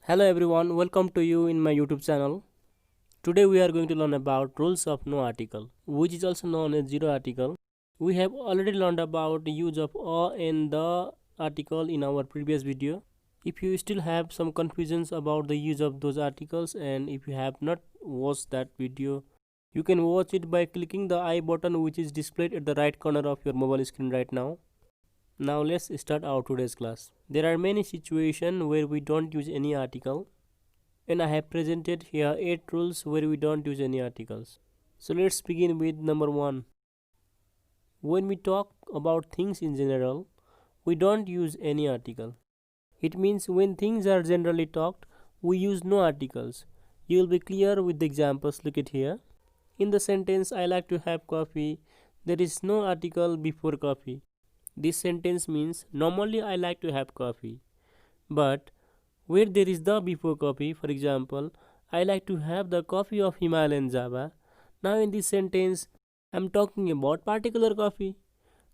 Hello everyone, welcome to you in my YouTube channel. Today we are going to learn about rules of no article, which is also known as zero article. We have already learned about the use of a and the article in our previous video. If you still have some confusions about the use of those articles and if you have not watched that video, you can watch it by clicking the I button which is displayed at the right corner of your mobile screen right now. Now let's start our today's class. There are many situations where we don't use any article, and I have presented here 8 rules where we don't use any articles. So let's begin with number 1. When we talk about things in general, we don't use any article. It means when things are generally talked, we use no articles. You will be clear with the examples. Look at here. In the sentence I like to have coffee, there is no article before coffee. This sentence means normally I like to have coffee, but where there is the before coffee, for example, I like to have the coffee of Himalayan Java. Now in this sentence, I am talking about particular coffee,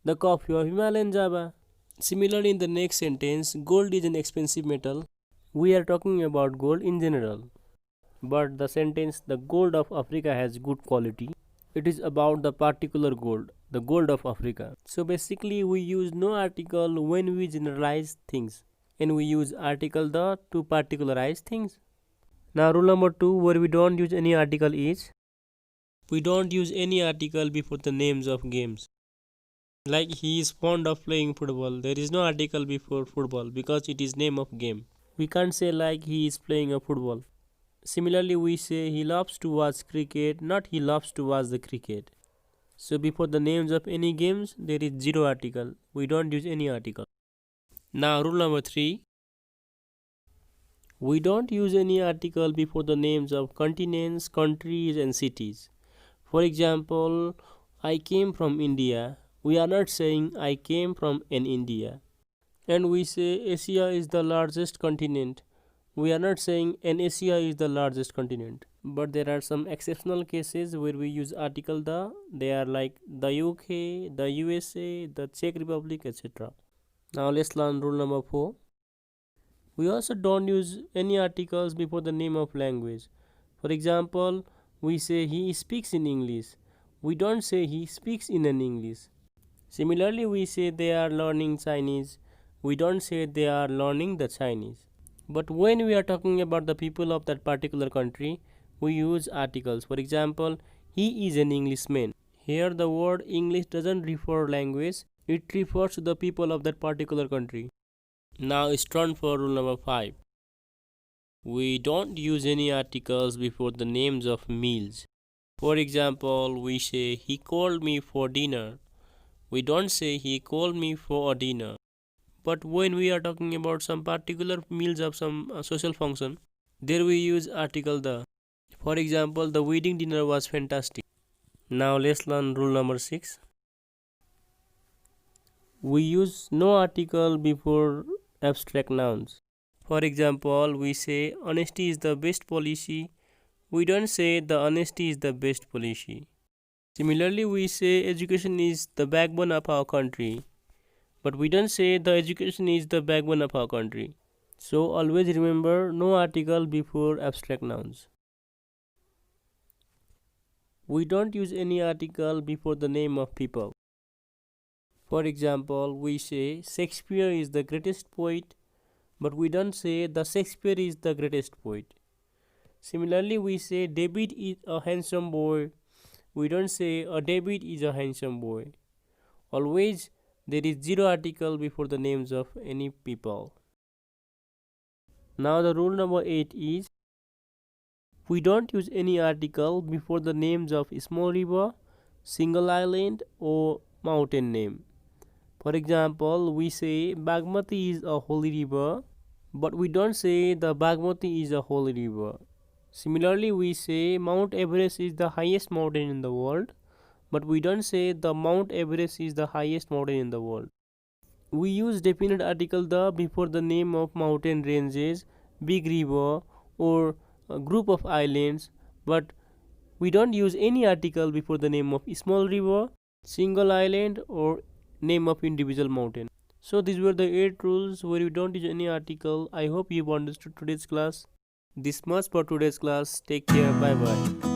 the coffee of Himalayan Java. Similarly, in the next sentence, gold is an expensive metal. We are talking about gold in general. But the sentence, the gold of Africa has good quality, it is about the particular gold, the gold of Africa. So basically we use no article when we generalize things, and we use article the to particularize things. Now rule number 2 where we don't use any article is, we don't use any article before the names of games. Like he is fond of playing football, there is no article before football because it is name of game. We can't say like he is playing a football. Similarly, we say he loves to watch cricket, not he loves to watch the cricket. So before the names of any games, there is zero article. We don't use any article. Now rule number 3. We don't use any article before the names of continents, countries and cities. For example, I came from India. We are not saying I came from an India. And we say Asia is the largest continent. We are not saying an Asia is the largest continent. But there are some exceptional cases where we use article the. They are like the UK, the USA, the Czech Republic, etc. Now let's learn rule number 4. We also don't use any articles before the name of language. For example, we say he speaks in English. We don't say he speaks in an English. Similarly, we say they are learning Chinese. We don't say they are learning the Chinese. But when we are talking about the people of that particular country, we use articles. For example, he is an Englishman. Here the word English doesn't refer language, it refers to the people of that particular country. Now it's turn for rule number 5. We don't use any articles before the names of meals. For example, we say he called me for dinner. We don't say he called me for a dinner. But when we are talking about some particular meals of some social function, there we use article the. For example, the wedding dinner was fantastic. Now let's learn rule number 6. We use no article before abstract nouns. For example, we say honesty is the best policy. We don't say the honesty is the best policy. Similarly, we say education is the backbone of our country. But we don't say the education is the backbone of our country. So always remember no article before abstract nouns. We don't use any article before the name of people. For example, we say Shakespeare is the greatest poet, but we don't say the Shakespeare is the greatest poet. Similarly, we say David is a handsome boy. We don't say a David is a handsome boy. Always there is zero article before the names of any people. Now the rule number 8 is, we don't use any article before the names of small river, single island or mountain name. For example, we say Bagmati is a holy river, but we don't say the Bagmati is a holy river. Similarly, we say Mount Everest is the highest mountain in the world, but we don't say the Mount Everest is the highest mountain in the world. We use definite article the before the name of mountain ranges, big river or a group of islands, but we don't use any article before the name of small river, single island or name of individual mountain. So these were the 8 rules where you don't use any article. I hope you've understood today's class. This much for today's class. Take care. Bye bye.